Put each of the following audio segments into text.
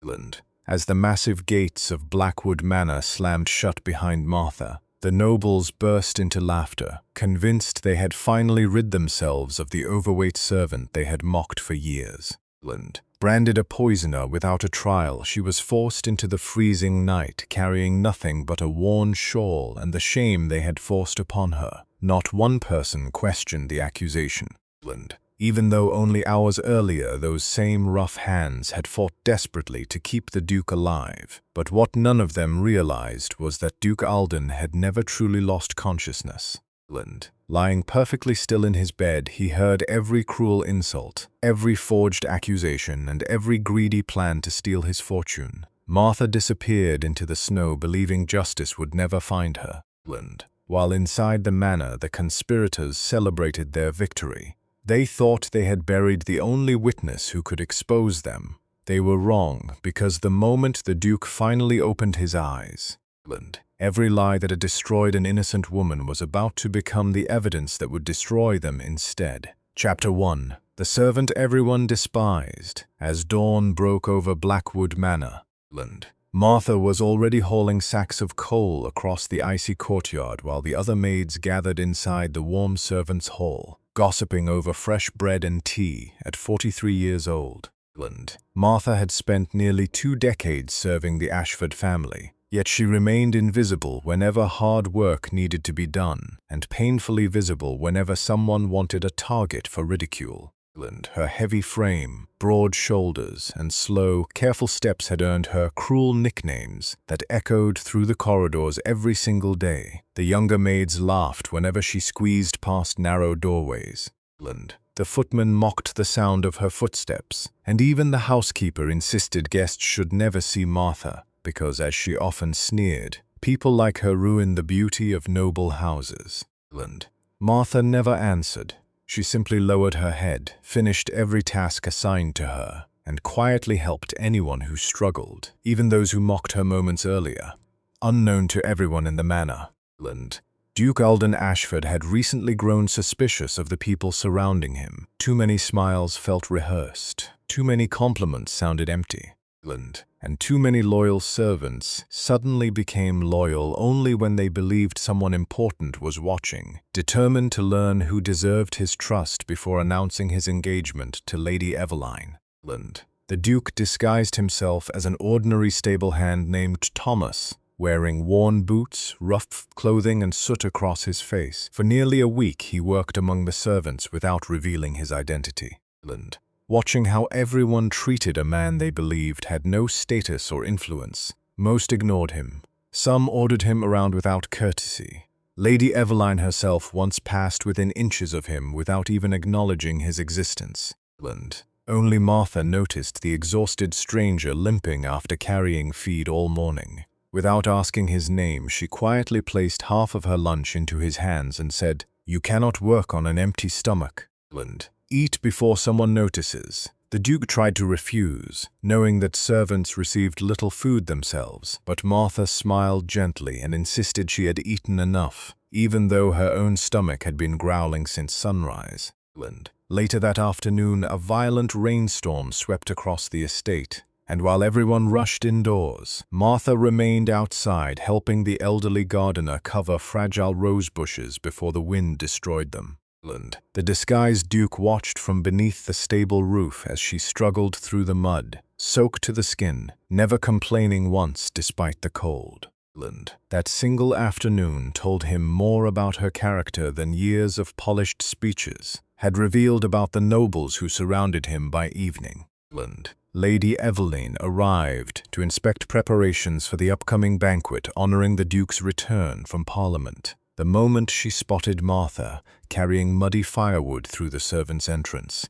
England. As the massive gates of Blackwood Manor slammed shut behind Martha, the nobles burst into laughter, convinced they had finally rid themselves of the overweight servant they had mocked for years. England. Branded a poisoner without a trial, she was forced into the freezing night, carrying nothing but a worn shawl and the shame they had forced upon her. Not one person questioned the accusation. England. Even though only hours earlier those same rough hands had fought desperately to keep the Duke alive. But what none of them realized was that Duke Alden had never truly lost consciousness. England. Lying perfectly still in his bed, he heard every cruel insult, every forged accusation, and every greedy plan to steal his fortune. Martha disappeared into the snow, believing justice would never find her. England. While inside the manor, the conspirators celebrated their victory. They thought they had buried the only witness who could expose them. They were wrong, because the moment the Duke finally opened his eyes, every lie that had destroyed an innocent woman was about to become the evidence that would destroy them instead. Chapter 1. The servant everyone despised. As dawn broke over Blackwood Manor, Martha was already hauling sacks of coal across the icy courtyard while the other maids gathered inside the warm servants' hall, gossiping over fresh bread and tea. At 43 years old, Martha had spent nearly 2 decades serving the Ashford family, yet she remained invisible whenever hard work needed to be done, and painfully visible whenever someone wanted a target for ridicule. Her heavy frame, broad shoulders, and slow, careful steps had earned her cruel nicknames that echoed through the corridors every single day. The younger maids laughed whenever she squeezed past narrow doorways. The footman mocked the sound of her footsteps, and even the housekeeper insisted guests should never see Martha, because, as she often sneered, people like her ruined the beauty of noble houses. Martha never answered. She simply lowered her head, finished every task assigned to her, and quietly helped anyone who struggled, even those who mocked her moments earlier. Unknown to everyone in the manor, Duke Alden Ashford had recently grown suspicious of the people surrounding him. Too many smiles felt rehearsed, too many compliments sounded empty, and too many loyal servants suddenly became loyal only when they believed someone important was watching, determined to learn who deserved his trust before announcing his engagement to Lady Eveline. The Duke disguised himself as an ordinary stable hand named Thomas, wearing worn boots, rough clothing, and soot across his face. For nearly a week he worked among the servants without revealing his identity. Watching how everyone treated a man they believed had no status or influence. Most ignored him. Some ordered him around without courtesy. Lady Eveline herself once passed within inches of him without even acknowledging his existence. Only Martha noticed the exhausted stranger limping after carrying feed all morning. Without asking his name, she quietly placed half of her lunch into his hands and said, "You cannot work on an empty stomach. Eat before someone notices." The Duke tried to refuse, knowing that servants received little food themselves, but Martha smiled gently and insisted she had eaten enough, even though her own stomach had been growling since sunrise. Later that afternoon, a violent rainstorm swept across the estate, and while everyone rushed indoors, Martha remained outside helping the elderly gardener cover fragile rose bushes before the wind destroyed them. The disguised Duke watched from beneath the stable roof as she struggled through the mud, soaked to the skin, never complaining once despite the cold. That single afternoon told him more about her character than years of polished speeches had revealed about the nobles who surrounded him by evening. Lady Eveline arrived to inspect preparations for the upcoming banquet honoring the Duke's return from Parliament. The moment she spotted Martha carrying muddy firewood through the servants' entrance,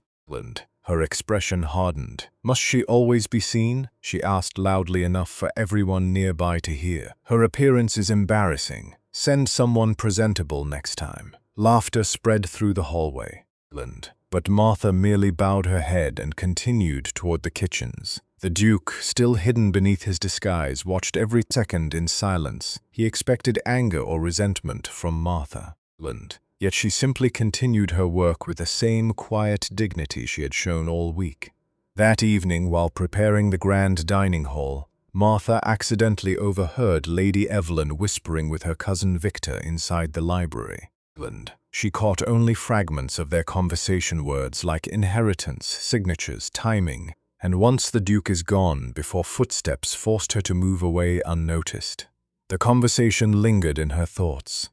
her expression hardened. "Must she always be seen?" she asked loudly enough for everyone nearby to hear. "Her appearance is embarrassing. Send someone presentable next time." Laughter spread through the hallway. But Martha merely bowed her head and continued toward the kitchens. The Duke, still hidden beneath his disguise, watched every second in silence. He expected anger or resentment from Martha. Yet she simply continued her work with the same quiet dignity she had shown all week. That evening, while preparing the grand dining hall, Martha accidentally overheard Lady Evelyn whispering with her cousin Victor inside the library. She caught only fragments of their conversation, words like inheritance, signatures, timing, and once the Duke is gone before footsteps forced her to move away unnoticed. The conversation lingered in her thoughts,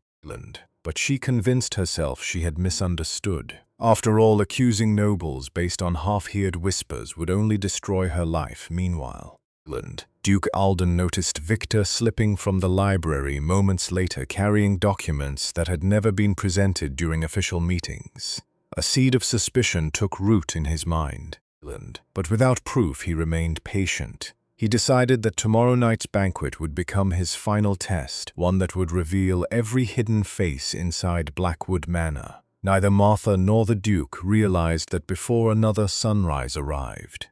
but she convinced herself she had misunderstood. After all, accusing nobles based on half-heard whispers would only destroy her life. Meanwhile, Duke Alden noticed Victor slipping from the library moments later carrying documents that had never been presented during official meetings. A seed of suspicion took root in his mind, but without proof he remained patient. He decided that tomorrow night's banquet would become his final test, one that would reveal every hidden face inside Blackwood Manor. Neither Martha nor the Duke realized that before another sunrise arrived,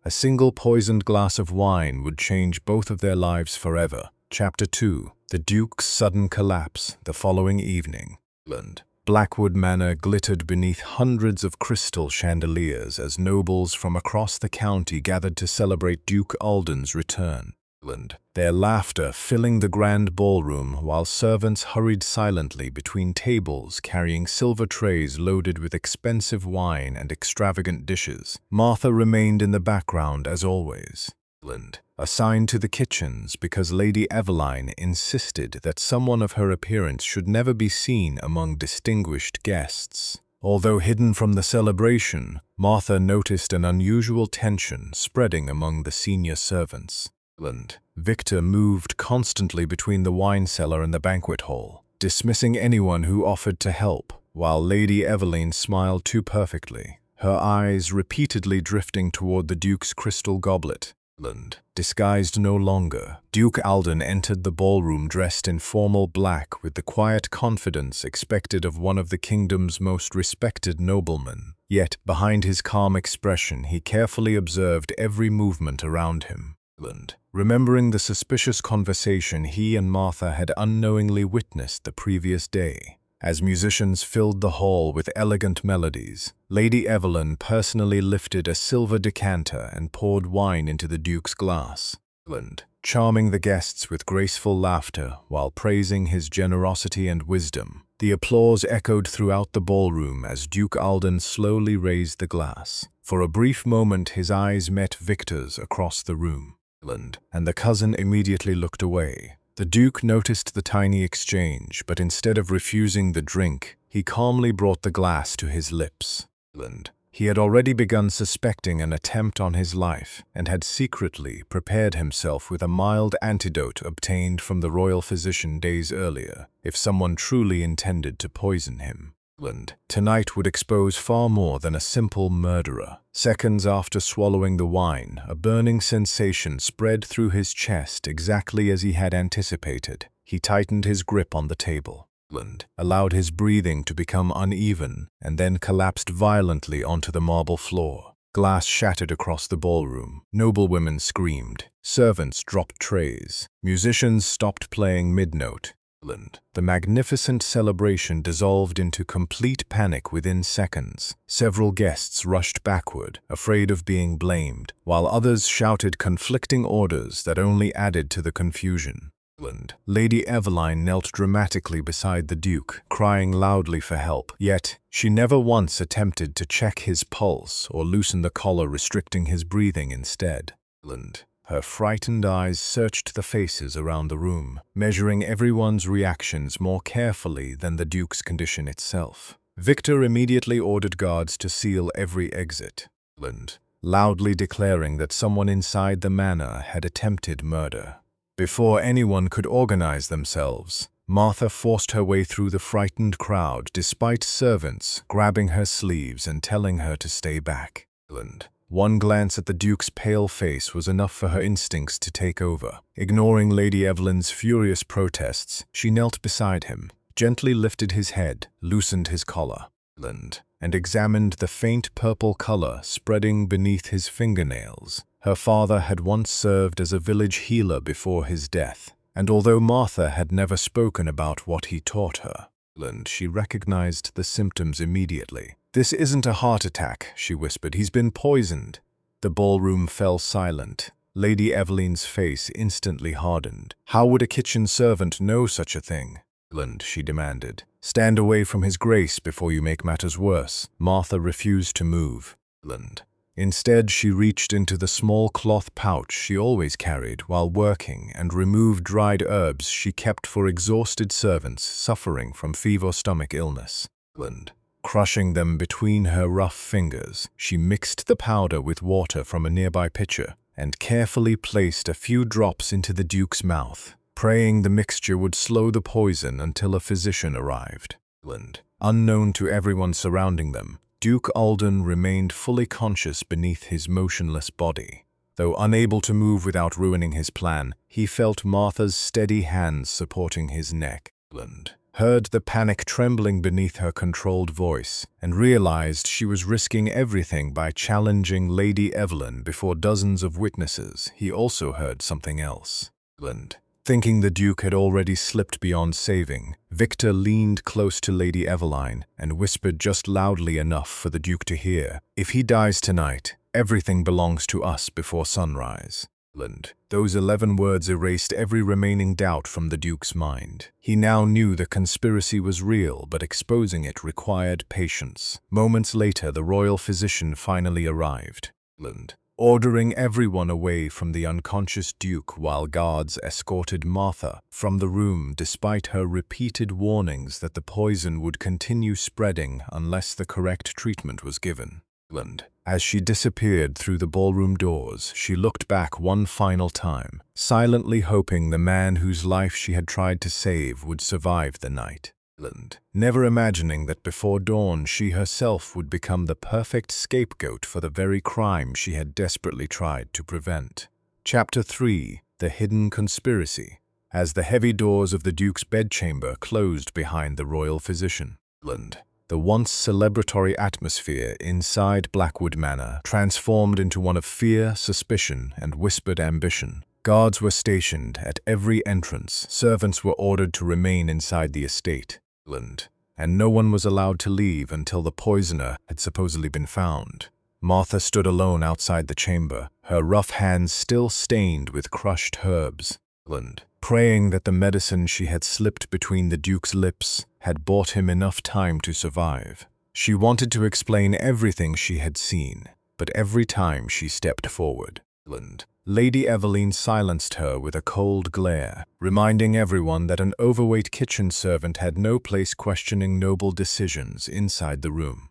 a single poisoned glass of wine would change both of their lives forever. Chapter 2. The Duke's Sudden Collapse. The following evening, Blackwood Manor glittered beneath hundreds of crystal chandeliers as nobles from across the county gathered to celebrate Duke Alden's return. Their laughter filling the grand ballroom while servants hurried silently between tables carrying silver trays loaded with expensive wine and extravagant dishes. Martha remained in the background as always, assigned to the kitchens because Lady Eveline insisted that someone of her appearance should never be seen among distinguished guests. Although hidden from the celebration, Martha noticed an unusual tension spreading among the senior servants. Victor moved constantly between the wine cellar and the banquet hall, dismissing anyone who offered to help, while Lady Eveline smiled too perfectly, her eyes repeatedly drifting toward the Duke's crystal goblet. Disguised no longer, Duke Alden entered the ballroom dressed in formal black with the quiet confidence expected of one of the kingdom's most respected noblemen. Yet, behind his calm expression, he carefully observed every movement around him. Remembering the suspicious conversation he and Martha had unknowingly witnessed the previous day. As musicians filled the hall with elegant melodies, Lady Evelyn personally lifted a silver decanter and poured wine into the Duke's glass, charming the guests with graceful laughter while praising his generosity and wisdom. The applause echoed throughout the ballroom as Duke Alden slowly raised the glass. For a brief moment his eyes met Victor's across the room, and the cousin immediately looked away. The Duke noticed the tiny exchange, but instead of refusing the drink, he calmly brought the glass to his lips. He had already begun suspecting an attempt on his life, and had secretly prepared himself with a mild antidote obtained from the royal physician days earlier, if someone truly intended to poison him. Tonight would expose far more than a simple murderer. Seconds after swallowing the wine, a burning sensation spread through his chest exactly as he had anticipated. He tightened his grip on the table, allowed his breathing to become uneven, and then collapsed violently onto the marble floor. Glass shattered across the ballroom. Noblewomen screamed. Servants dropped trays. Musicians stopped playing mid-note. The magnificent celebration dissolved into complete panic within seconds. Several guests rushed backward, afraid of being blamed, while others shouted conflicting orders that only added to the confusion. Lady Eveline knelt dramatically beside the Duke, crying loudly for help, yet she never once attempted to check his pulse or loosen the collar restricting his breathing instead. Her frightened eyes searched the faces around the room, measuring everyone's reactions more carefully than the Duke's condition itself. Victor immediately ordered guards to seal every exit, loudly declaring that someone inside the manor had attempted murder. Before anyone could organize themselves, Martha forced her way through the frightened crowd despite servants grabbing her sleeves and telling her to stay back. One glance at the Duke's pale face was enough for her instincts to take over. Ignoring Lady Evelyn's furious protests, she knelt beside him, gently lifted his head, loosened his collar, and examined the faint purple color spreading beneath his fingernails. Her father had once served as a village healer before his death, and although Martha had never spoken about what he taught her, she recognized the symptoms immediately. "This isn't a heart attack," she whispered. "He's been poisoned." The ballroom fell silent. Lady Eveline's face instantly hardened. How would a kitchen servant know such a thing? England, she demanded. Stand away from his grace before you make matters worse. Martha refused to move. England. Instead, she reached into the small cloth pouch she always carried while working and removed dried herbs she kept for exhausted servants suffering from fever or stomach illness. England. Crushing them between her rough fingers, she mixed the powder with water from a nearby pitcher and carefully placed a few drops into the Duke's mouth, praying the mixture would slow the poison until a physician arrived. Unknown to everyone surrounding them, Duke Alden remained fully conscious beneath his motionless body. Though unable to move without ruining his plan, he felt Martha's steady hands supporting his neck. Heard the panic trembling beneath her controlled voice, and realized she was risking everything by challenging Lady Evelyn before dozens of witnesses. He also heard something else. Thinking the Duke had already slipped beyond saving, Victor leaned close to Lady Eveline and whispered just loudly enough for the Duke to hear, "If he dies tonight, everything belongs to us before sunrise." Those 11 words erased every remaining doubt from the Duke's mind. He now knew the conspiracy was real, but exposing it required patience. Moments later, the royal physician finally arrived, ordering everyone away from the unconscious Duke while guards escorted Martha from the room despite her repeated warnings that the poison would continue spreading unless the correct treatment was given. As she disappeared through the ballroom doors, she looked back one final time, silently hoping the man whose life she had tried to save would survive the night. Never imagining that before dawn she herself would become the perfect scapegoat for the very crime she had desperately tried to prevent. Chapter 3: The Hidden Conspiracy. As the heavy doors of the Duke's bedchamber closed behind the royal physician, the once celebratory atmosphere inside Blackwood Manor transformed into one of fear, suspicion, and whispered ambition. Guards were stationed at every entrance, servants were ordered to remain inside the estate, and no one was allowed to leave until the poisoner had supposedly been found. Martha stood alone outside the chamber, her rough hands still stained with crushed herbs, praying that the medicine she had slipped between the Duke's lips had bought him enough time to survive. She wanted to explain everything she had seen, but every time she stepped forward, Lady Eveline silenced her with a cold glare, reminding everyone that an overweight kitchen servant had no place questioning noble decisions inside the room.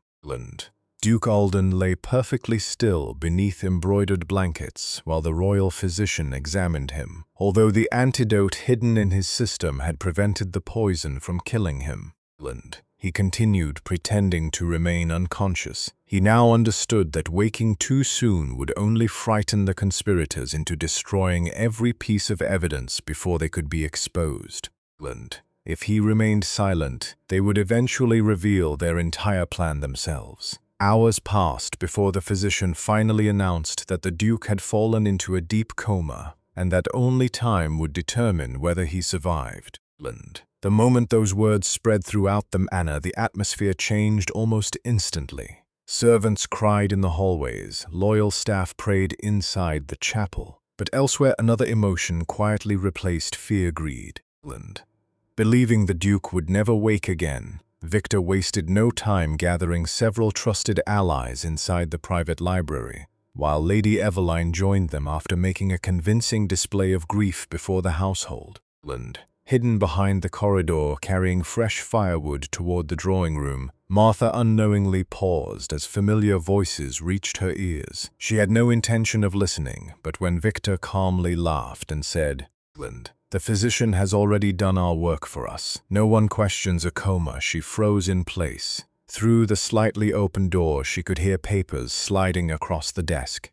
Duke Alden lay perfectly still beneath embroidered blankets while the royal physician examined him, although the antidote hidden in his system had prevented the poison from killing him. He continued pretending to remain unconscious. He now understood that waking too soon would only frighten the conspirators into destroying every piece of evidence before they could be exposed. If he remained silent, they would eventually reveal their entire plan themselves. Hours passed before the physician finally announced that the Duke had fallen into a deep coma and that only time would determine whether he survived. The moment those words spread throughout the manor, the atmosphere changed almost instantly. Servants cried in the hallways, loyal staff prayed inside the chapel, but elsewhere another emotion quietly replaced fear-greed. Believing the Duke would never wake again, Victor wasted no time gathering several trusted allies inside the private library, while Lady Eveline joined them after making a convincing display of grief before the household. Hidden behind the corridor, carrying fresh firewood toward the drawing room, Martha unknowingly paused as familiar voices reached her ears. She had no intention of listening, but when Victor calmly laughed and said, "The physician has already done our work for us. No one questions a coma," she froze in place. Through the slightly open door, she could hear papers sliding across the desk.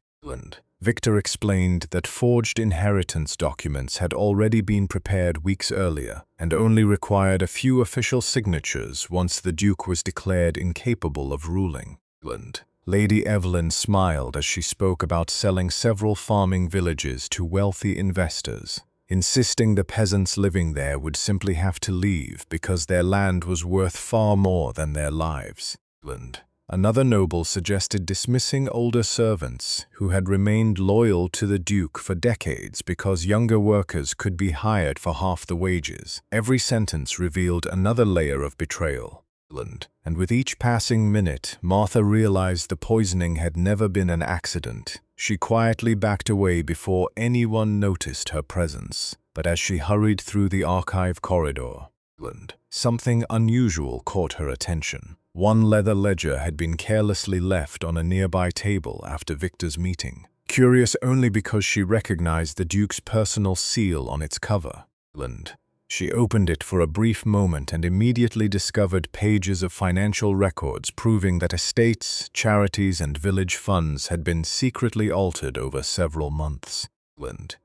Victor explained that forged inheritance documents had already been prepared weeks earlier and only required a few official signatures once the Duke was declared incapable of ruling. Lady Evelyn smiled as she spoke about selling several farming villages to wealthy investors, insisting the peasants living there would simply have to leave because their land was worth far more than their lives. Another noble suggested dismissing older servants who had remained loyal to the Duke for decades because younger workers could be hired for half the wages. Every sentence revealed another layer of betrayal. And with each passing minute, Martha realized the poisoning had never been an accident. She quietly backed away before anyone noticed her presence. But as she hurried through the archive corridor, something unusual caught her attention. One leather ledger had been carelessly left on a nearby table after Victor's meeting. Curious only because she recognized the Duke's personal seal on its cover. She opened it for a brief moment and immediately discovered pages of financial records proving that estates, charities, and village funds had been secretly altered over several months.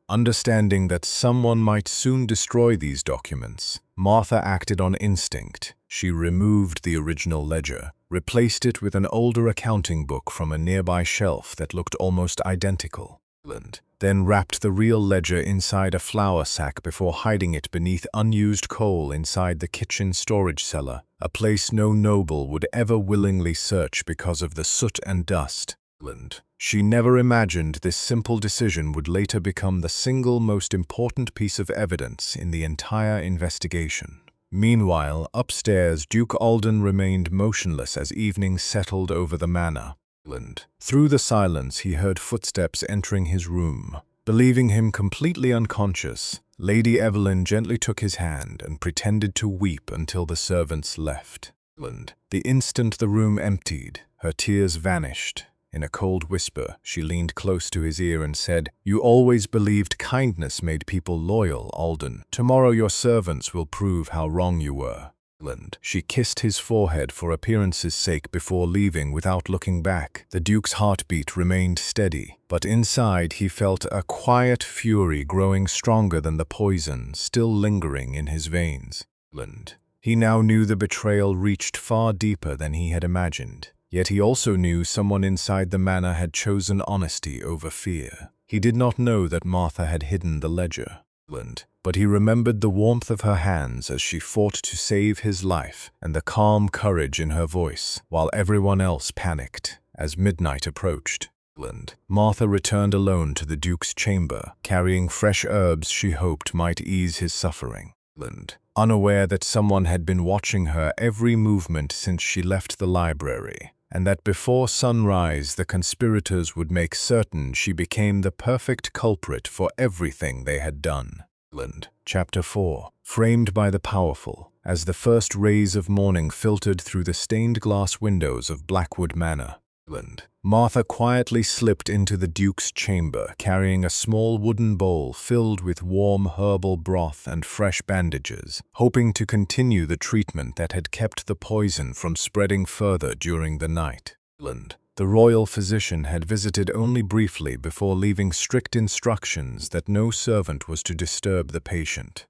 Understanding that someone might soon destroy these documents, Martha acted on instinct. She removed the original ledger, replaced it with an older accounting book from a nearby shelf that looked almost identical, then wrapped the real ledger inside a flour sack before hiding it beneath unused coal inside the kitchen storage cellar, a place no noble would ever willingly search because of the soot and dust. She never imagined this simple decision would later become the single most important piece of evidence in the entire investigation. Meanwhile, upstairs, Duke Alden remained motionless as evening settled over the manor. Through the silence, he heard footsteps entering his room. Believing him completely unconscious, Lady Evelyn gently took his hand and pretended to weep until the servants left. The instant the room emptied, her tears vanished. In a cold whisper, she leaned close to his ear and said, "You always believed kindness made people loyal, Alden. Tomorrow your servants will prove how wrong you were." She kissed his forehead for appearance's sake before leaving without looking back. The Duke's heartbeat remained steady, but inside he felt a quiet fury growing stronger than the poison still lingering in his veins. He now knew the betrayal reached far deeper than he had imagined. Yet he also knew someone inside the manor had chosen honesty over fear. He did not know that Martha had hidden the ledger, but he remembered the warmth of her hands as she fought to save his life and the calm courage in her voice, while everyone else panicked. As midnight approached, Martha returned alone to the Duke's chamber, carrying fresh herbs she hoped might ease his suffering. Unaware that someone had been watching her every movement since she left the library, and that before sunrise the conspirators would make certain she became the perfect culprit for everything they had done. Chapter 4. Framed by the powerful. As the first rays of morning filtered through the stained glass windows of Blackwood Manor, Martha quietly slipped into the Duke's chamber, carrying a small wooden bowl filled with warm herbal broth and fresh bandages, hoping to continue the treatment that had kept the poison from spreading further during the night. The royal physician had visited only briefly before leaving strict instructions that no servant was to disturb the patient.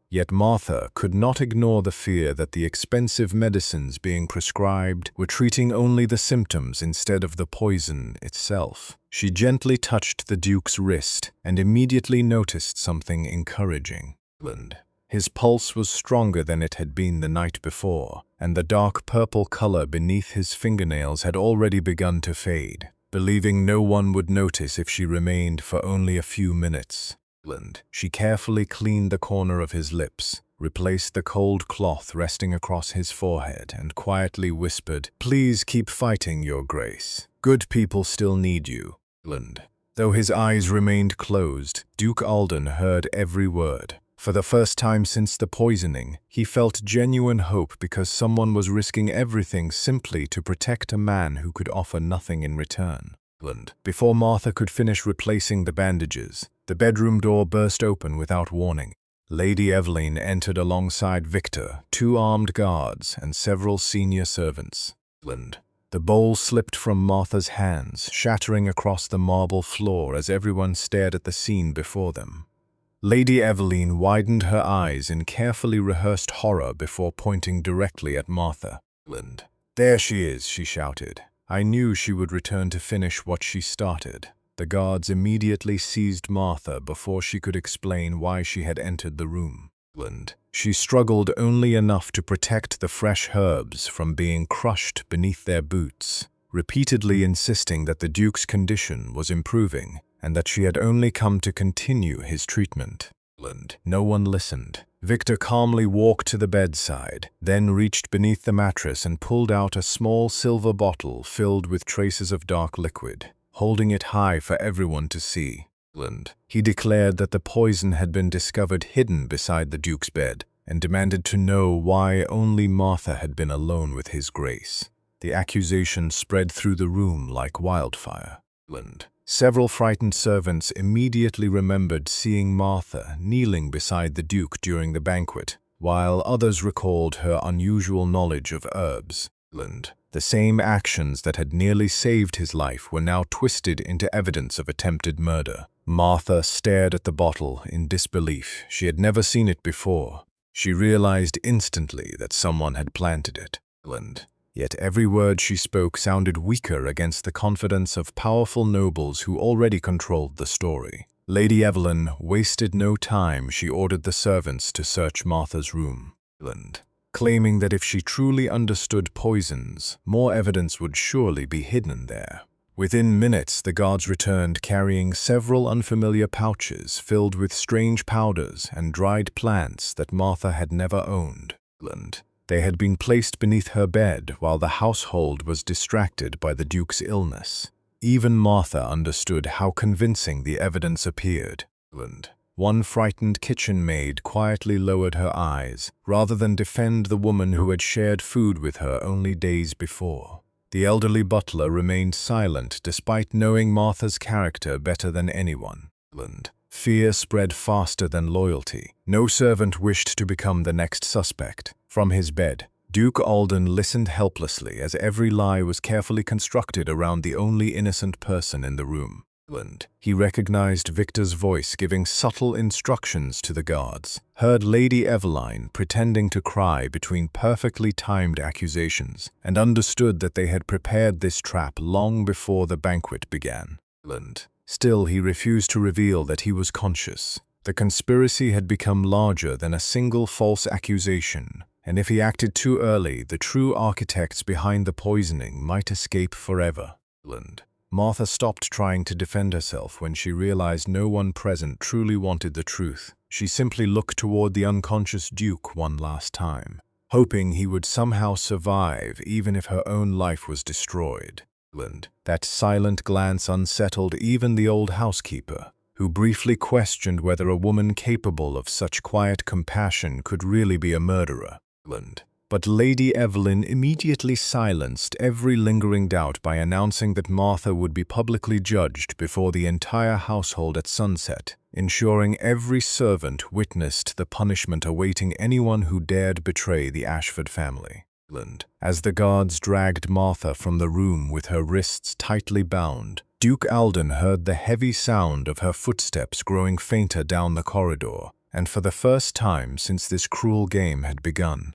Yet Martha could not ignore the fear that the expensive medicines being prescribed were treating only the symptoms instead of the poison itself. She gently touched the Duke's wrist and immediately noticed something encouraging. His pulse was stronger than it had been the night before, and the dark purple color beneath his fingernails had already begun to fade. Believing no one would notice if she remained for only a few minutes, she carefully cleaned the corner of his lips, replaced the cold cloth resting across his forehead, and quietly whispered, "Please keep fighting, Your Grace. Good people still need you." Though his eyes remained closed, Duke Alden heard every word. For the first time since the poisoning, he felt genuine hope because someone was risking everything simply to protect a man who could offer nothing in return. Before Martha could finish replacing the bandages, the bedroom door burst open without warning. Lady Evelyn entered alongside Victor, 2 armed guards, and several senior servants. The bowl slipped from Martha's hands, shattering across the marble floor as everyone stared at the scene before them. Lady Evelyn widened her eyes in carefully rehearsed horror before pointing directly at Martha. "There she is," she shouted. "I knew she would return to finish what she started." The guards immediately seized Martha before she could explain why she had entered the room. She struggled only enough to protect the fresh herbs from being crushed beneath their boots, repeatedly insisting that the Duke's condition was improving and that she had only come to continue his treatment. No one listened. Victor calmly walked to the bedside, then reached beneath the mattress and pulled out a small silver bottle filled with traces of dark liquid, holding it high for everyone to see. He declared that the poison had been discovered hidden beside the Duke's bed and demanded to know why only Martha had been alone with his grace. The accusation spread through the room like wildfire. Several frightened servants immediately remembered seeing Martha kneeling beside the Duke during the banquet, while others recalled her unusual knowledge of herbs. The same actions that had nearly saved his life were now twisted into evidence of attempted murder. Martha stared at the bottle in disbelief. She had never seen it before. She realized instantly that someone had planted it. Yet every word she spoke sounded weaker against the confidence of powerful nobles who already controlled the story. Lady Evelyn wasted no time. She ordered the servants to search Martha's room, claiming that if she truly understood poisons, more evidence would surely be hidden there. Within minutes, the guards returned carrying several unfamiliar pouches filled with strange powders and dried plants that Martha had never owned. They had been placed beneath her bed while the household was distracted by the Duke's illness. Even Martha understood how convincing the evidence appeared. One frightened kitchen maid quietly lowered her eyes, rather than defend the woman who had shared food with her only days before. The elderly butler remained silent despite knowing Martha's character better than anyone. Fear spread faster than loyalty. No servant wished to become the next suspect. From his bed, Duke Alden listened helplessly as every lie was carefully constructed around the only innocent person in the room. He recognized Victor's voice giving subtle instructions to the guards, heard Lady Eveline pretending to cry between perfectly timed accusations, and understood that they had prepared this trap long before the banquet began. Still, he refused to reveal that he was conscious. The conspiracy had become larger than a single false accusation, and if he acted too early, the true architects behind the poisoning might escape forever. Martha stopped trying to defend herself when she realized no one present truly wanted the truth. She simply looked toward the unconscious Duke one last time, hoping he would somehow survive even if her own life was destroyed. That silent glance unsettled even the old housekeeper, who briefly questioned whether a woman capable of such quiet compassion could really be a murderer. But Lady Evelyn immediately silenced every lingering doubt by announcing that Martha would be publicly judged before the entire household at sunset, ensuring every servant witnessed the punishment awaiting anyone who dared betray the Ashford family. As the guards dragged Martha from the room with her wrists tightly bound, Duke Alden heard the heavy sound of her footsteps growing fainter down the corridor, and for the first time since this cruel game had begun,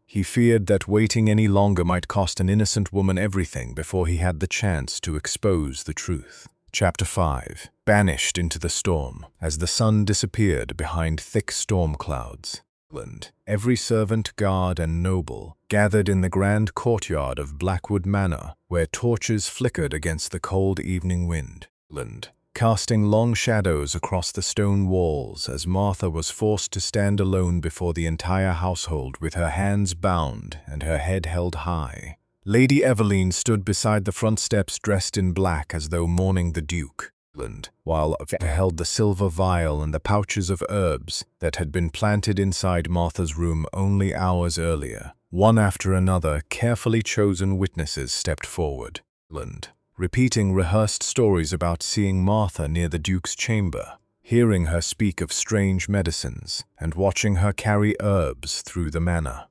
he feared that waiting any longer might cost an innocent woman everything before he had the chance to expose the truth. Chapter 5. Banished into the storm. As the sun disappeared behind thick storm clouds, every servant, guard, and noble gathered in the grand courtyard of Blackwood Manor, where torches flickered against the cold evening wind, casting long shadows across the stone walls as Martha was forced to stand alone before the entire household with her hands bound and her head held high. Lady Eveline stood beside the front steps dressed in black as though mourning the Duke, while Victor held the silver vial and the pouches of herbs that had been planted inside Martha's room only hours earlier. One after another, carefully chosen witnesses stepped forward, repeating rehearsed stories about seeing Martha near the Duke's chamber, hearing her speak of strange medicines, and watching her carry herbs through the manor.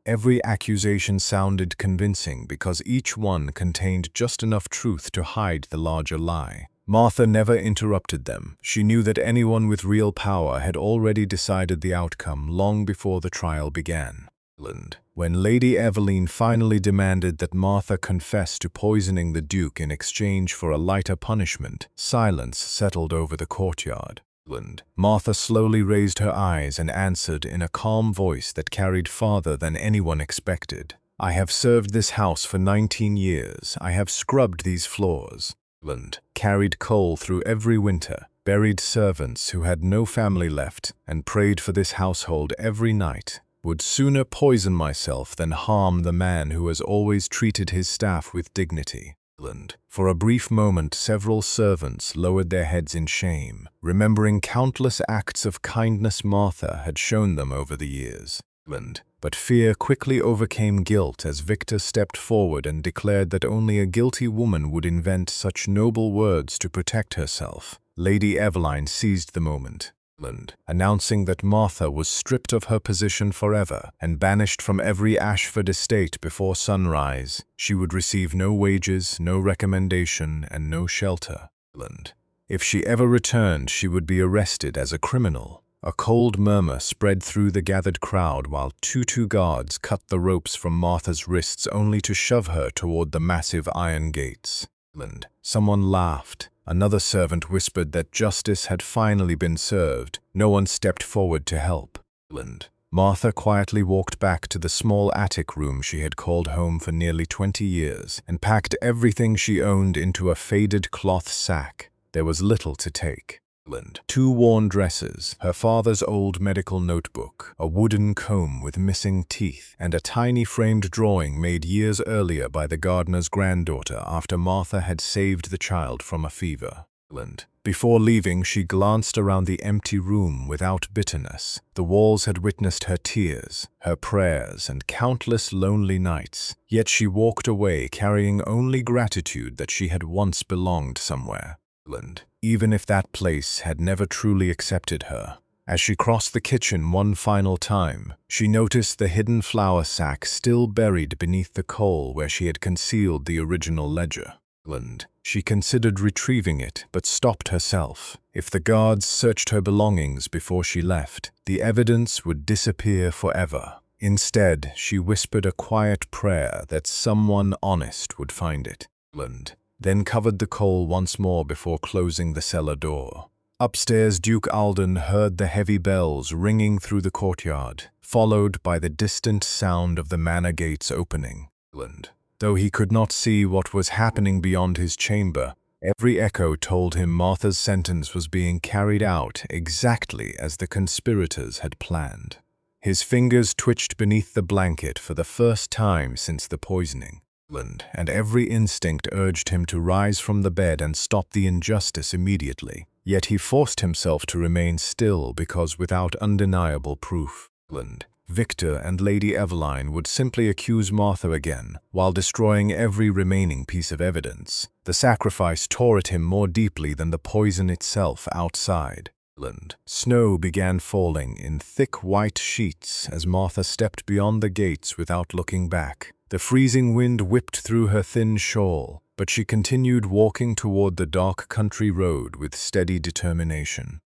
Every accusation sounded convincing because each one contained just enough truth to hide the larger lie. Martha never interrupted them. She knew that anyone with real power had already decided the outcome long before the trial began. When Lady Eveline finally demanded that Martha confess to poisoning the Duke in exchange for a lighter punishment, silence settled over the courtyard. Martha slowly raised her eyes and answered in a calm voice that carried farther than anyone expected. "I have served this house for 19 years. I have scrubbed these floors, carried coal through every winter, buried servants who had no family left, and prayed for this household every night. Would sooner poison myself than harm the man who has always treated his staff with dignity." For a brief moment, several servants lowered their heads in shame, remembering countless acts of kindness Martha had shown them over the years. But fear quickly overcame guilt as Victor stepped forward and declared that only a guilty woman would invent such noble words to protect herself. Lady Eveline seized the moment, announcing that Martha was stripped of her position forever and banished from every Ashford estate before sunrise. She would receive no wages, no recommendation, and no shelter. If she ever returned, she would be arrested as a criminal. A cold murmur spread through the gathered crowd while two guards cut the ropes from Martha's wrists only to shove her toward the massive iron gates. Someone laughed. Another servant whispered that justice had finally been served. No one stepped forward to help. Martha quietly walked back to the small attic room she had called home for nearly 20 years and packed everything she owned into a faded cloth sack. There was little to take. 2 worn dresses, her father's old medical notebook, a wooden comb with missing teeth, and a tiny framed drawing made years earlier by the gardener's granddaughter after Martha had saved the child from a fever. Before leaving, she glanced around the empty room without bitterness. The walls had witnessed her tears, her prayers, and countless lonely nights, yet she walked away carrying only gratitude that she had once belonged somewhere. Even if that place had never truly accepted her. As she crossed the kitchen one final time, she noticed the hidden flour sack still buried beneath the coal where she had concealed the original ledger. She considered retrieving it, but stopped herself. If the guards searched her belongings before she left, the evidence would disappear forever. Instead, she whispered a quiet prayer that someone honest would find it. Then covered the coal once more before closing the cellar door. Upstairs, Duke Alden heard the heavy bells ringing through the courtyard, followed by the distant sound of the manor gates opening. Though he could not see what was happening beyond his chamber, every echo told him Martha's sentence was being carried out exactly as the conspirators had planned. His fingers twitched beneath the blanket for the first time since the poisoning. And every instinct urged him to rise from the bed and stop the injustice immediately. Yet he forced himself to remain still because without undeniable proof, Victor and Lady Eveline would simply accuse Martha again, while destroying every remaining piece of evidence. The sacrifice tore at him more deeply than the poison itself outside. Snow began falling in thick white sheets as Martha stepped beyond the gates without looking back. The freezing wind whipped through her thin shawl, but she continued walking toward the dark country road with steady determination.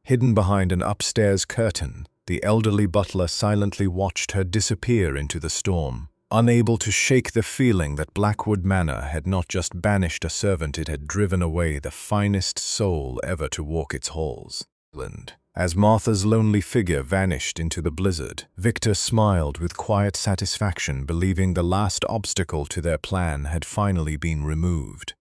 Hidden behind an upstairs curtain, the elderly butler silently watched her disappear into the storm. Unable to shake the feeling that Blackwood Manor had not just banished a servant, it had driven away the finest soul ever to walk its halls. As Martha's lonely figure vanished into the blizzard, Victor smiled with quiet satisfaction, believing the last obstacle to their plan had finally been removed.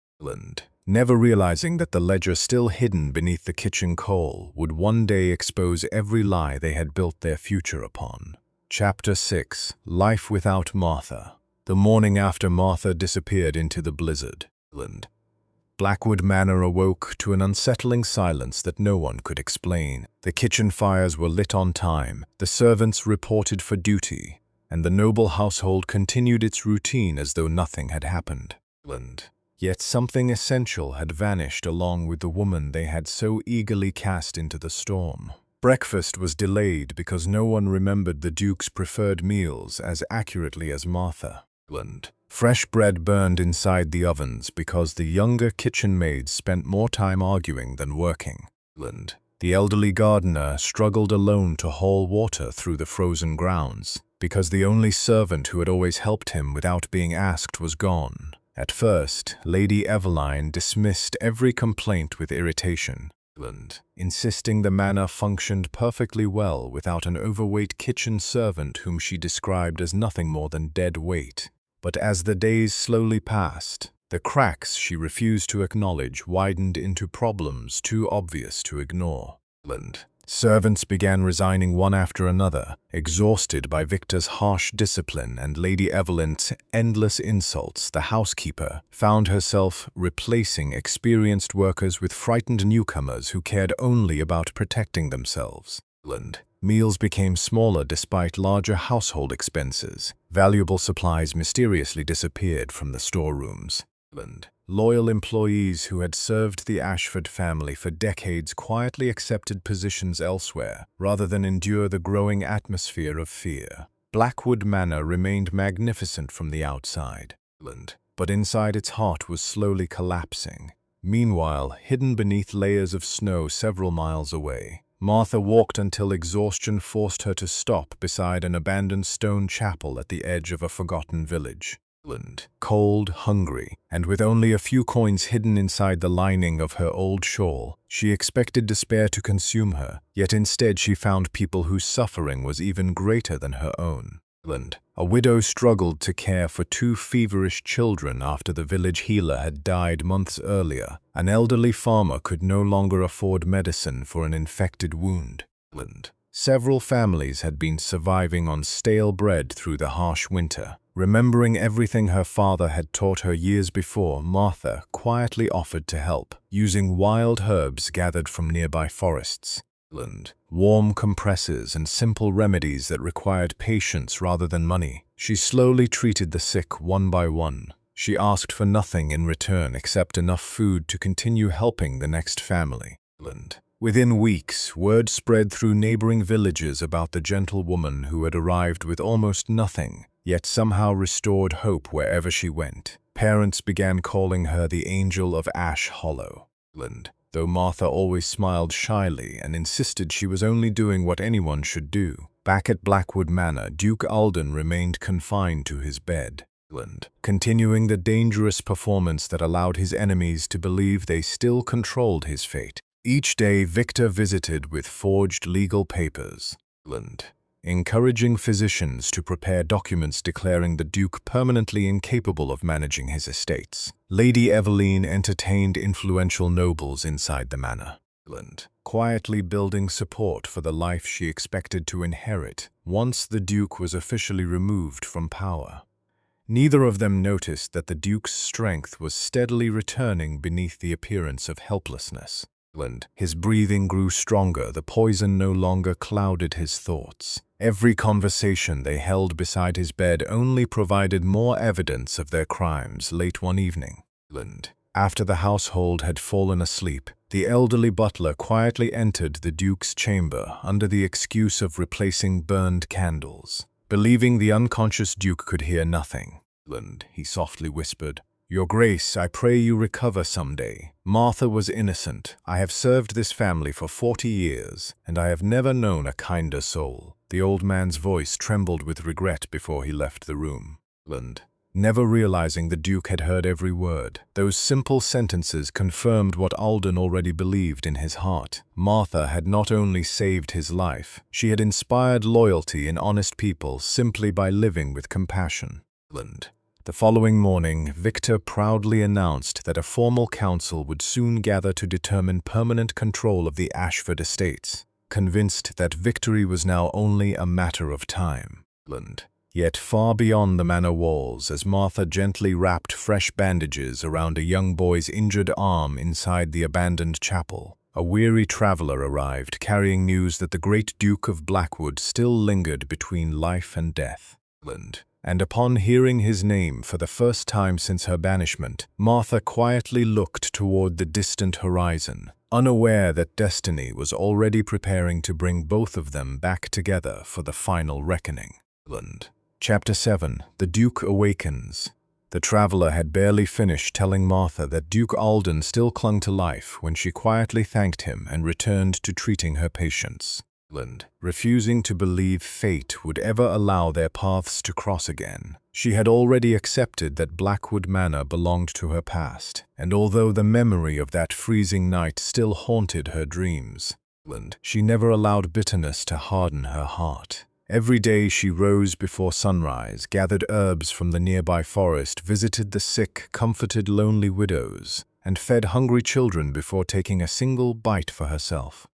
Never realizing that the ledger still hidden beneath the kitchen coal would one day expose every lie they had built their future upon. Chapter 6. Life Without Martha. The morning after Martha disappeared into the blizzard, Blackwood Manor awoke to an unsettling silence that no one could explain. The kitchen fires were lit on time, the servants reported for duty, and the noble household continued its routine as though nothing had happened. Yet something essential had vanished along with the woman they had so eagerly cast into the storm. Breakfast was delayed because no one remembered the Duke's preferred meals as accurately as Martha. Fresh bread burned inside the ovens because the younger kitchen maids spent more time arguing than working. The elderly gardener struggled alone to haul water through the frozen grounds because the only servant who had always helped him without being asked was gone. At first, Lady Eveline dismissed every complaint with irritation. insisting the manor functioned perfectly well without an overweight kitchen servant whom she described as nothing more than dead weight. But as the days slowly passed, the cracks she refused to acknowledge widened into problems too obvious to ignore. Servants began resigning one after another, exhausted by Victor's harsh discipline and Lady Evelyn's endless insults. The housekeeper found herself replacing experienced workers with frightened newcomers who cared only about protecting themselves. Meals became smaller despite larger household expenses. Valuable supplies mysteriously disappeared from the storerooms. Loyal employees who had served the Ashford family for decades quietly accepted positions elsewhere, rather than endure the growing atmosphere of fear. Blackwood Manor remained magnificent from the outside, but inside its heart was slowly collapsing. Meanwhile, hidden beneath layers of snow several miles away, Martha walked until exhaustion forced her to stop beside an abandoned stone chapel at the edge of a forgotten village. Cold, hungry, and with only a few coins hidden inside the lining of her old shawl, she expected despair to consume her, yet instead she found people whose suffering was even greater than her own. A widow struggled to care for two feverish children after the village healer had died months earlier. An elderly farmer could no longer afford medicine for an infected wound. Several families had been surviving on stale bread through the harsh winter. Remembering everything her father had taught her years before, Martha quietly offered to help, using wild herbs gathered from nearby forests. Warm compresses and simple remedies that required patience rather than money. She slowly treated the sick one by one. She asked for nothing in return except enough food to continue helping the next family. Within weeks, word spread through neighboring villages about the gentle woman who had arrived with almost nothing, yet somehow restored hope wherever she went. Parents began calling her the Angel of Ash Hollow. Though Martha always smiled shyly and insisted she was only doing what anyone should do. Back at Blackwood Manor, Duke Alden remained confined to his bed, continuing the dangerous performance that allowed his enemies to believe they still controlled his fate. Each day, Victor visited with forged legal papers, encouraging physicians to prepare documents declaring the Duke permanently incapable of managing his estates. Lady Evelyn entertained influential nobles inside the manor, quietly building support for the life she expected to inherit once the Duke was officially removed from power. Neither of them noticed that the Duke's strength was steadily returning beneath the appearance of helplessness. His breathing grew stronger, the poison no longer clouded his thoughts. Every conversation they held beside his bed only provided more evidence of their crimes. Late one evening, after the household had fallen asleep, the elderly butler quietly entered the Duke's chamber under the excuse of replacing burned candles. Believing the unconscious Duke could hear nothing, he softly whispered, "Your Grace, I pray you recover someday. Martha was innocent. I have served this family for 40 years, and I have never known a kinder soul." The old man's voice trembled with regret before he left the room. Never realizing the Duke had heard every word, those simple sentences confirmed what Alden already believed in his heart. Martha had not only saved his life, she had inspired loyalty in honest people simply by living with compassion. The following morning, Victor proudly announced that a formal council would soon gather to determine permanent control of the Ashford estates, convinced that victory was now only a matter of time. Yet far beyond the manor walls, as Martha gently wrapped fresh bandages around a young boy's injured arm inside the abandoned chapel, a weary traveler arrived carrying news that the great Duke of Blackwood still lingered between life and death. And upon hearing his name for the first time since her banishment, Martha quietly looked toward the distant horizon, unaware that destiny was already preparing to bring both of them back together for the final reckoning. Chapter 7. The Duke Awakens. The traveler had barely finished telling Martha that Duke Alden still clung to life when she quietly thanked him and returned to treating her patients. refusing to believe fate would ever allow their paths to cross again. She had already accepted that Blackwood Manor belonged to her past, and although the memory of that freezing night still haunted her dreams, she never allowed bitterness to harden her heart. Every day she rose before sunrise, gathered herbs from the nearby forest, visited the sick, comforted lonely widows, and fed hungry children before taking a single bite for herself.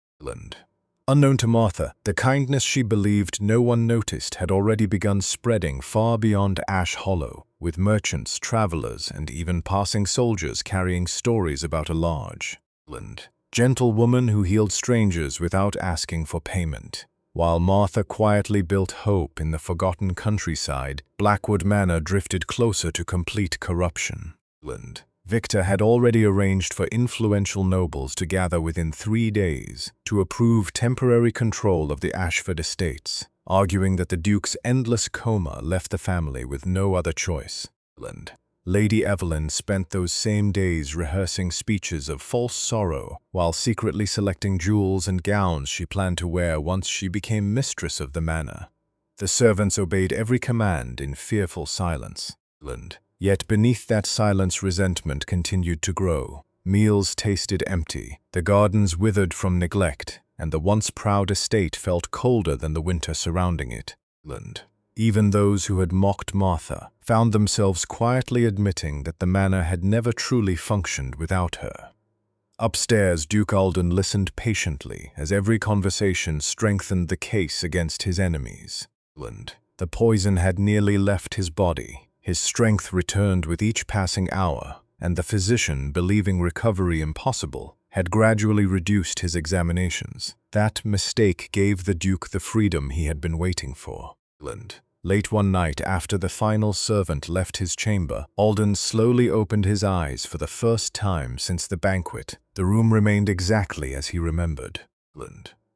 Unknown to Martha, the kindness she believed no one noticed had already begun spreading far beyond Ash Hollow, with merchants, travelers, and even passing soldiers carrying stories about a large, gentle woman who healed strangers without asking for payment. While Martha quietly built hope in the forgotten countryside, Blackwood Manor drifted closer to complete corruption. Victor had already arranged for influential nobles to gather within 3 days to approve temporary control of the Ashford estates, arguing that the Duke's endless coma left the family with no other choice. Lady Evelyn spent those same days rehearsing speeches of false sorrow while secretly selecting jewels and gowns she planned to wear once she became mistress of the manor. The servants obeyed every command in fearful silence. Yet beneath that silence, resentment continued to grow. Meals tasted empty, the gardens withered from neglect, and the once proud estate felt colder than the winter surrounding it. Even those who had mocked Martha found themselves quietly admitting that the manor had never truly functioned without her. Upstairs, Duke Alden listened patiently as every conversation strengthened the case against his enemies. The poison had nearly left his body. His strength returned with each passing hour, and the physician, believing recovery impossible, had gradually reduced his examinations. That mistake gave the Duke the freedom he had been waiting for. Late one night, after the final servant left his chamber, Alden slowly opened his eyes for the first time since the banquet. The room remained exactly as he remembered.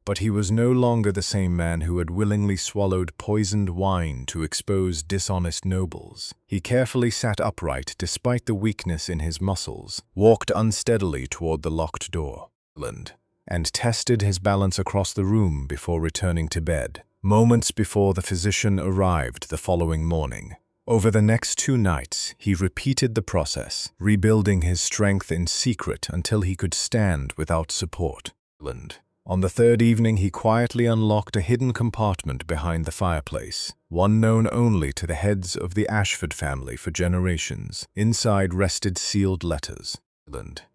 But he was no longer the same man who had willingly swallowed poisoned wine to expose dishonest nobles. He carefully sat upright despite the weakness in his muscles, walked unsteadily toward the locked door, and tested his balance across the room before returning to bed. Moments before the physician arrived the following morning. Over the next 2 nights, he repeated the process, rebuilding his strength in secret until he could stand without support. On the 3rd evening, he quietly unlocked a hidden compartment behind the fireplace, one known only to the heads of the Ashford family for generations. Inside rested sealed letters,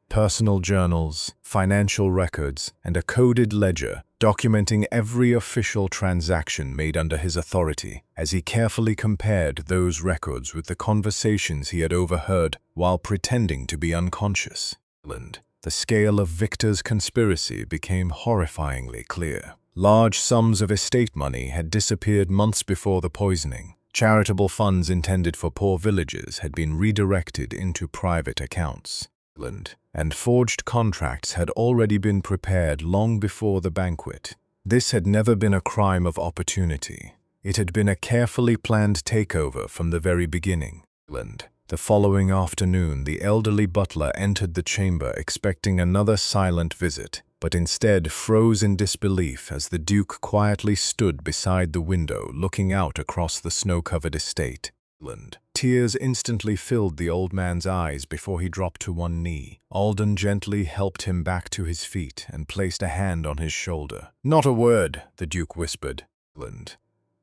personal journals, financial records, and a coded ledger documenting every official transaction made under his authority. As he carefully compared those records with the conversations he had overheard while pretending to be unconscious, the scale of Victor's conspiracy became horrifyingly clear. Large sums of estate money had disappeared months before the poisoning. Charitable funds intended for poor villagers had been redirected into private accounts. And forged contracts had already been prepared long before the banquet. This had never been a crime of opportunity. It had been a carefully planned takeover from the very beginning. The following afternoon, the elderly butler entered the chamber expecting another silent visit, but instead froze in disbelief as the Duke quietly stood beside the window looking out across the snow-covered estate. Tears instantly filled the old man's eyes before he dropped to one knee. Alden gently helped him back to his feet and placed a hand on his shoulder. "Not a word," the Duke whispered.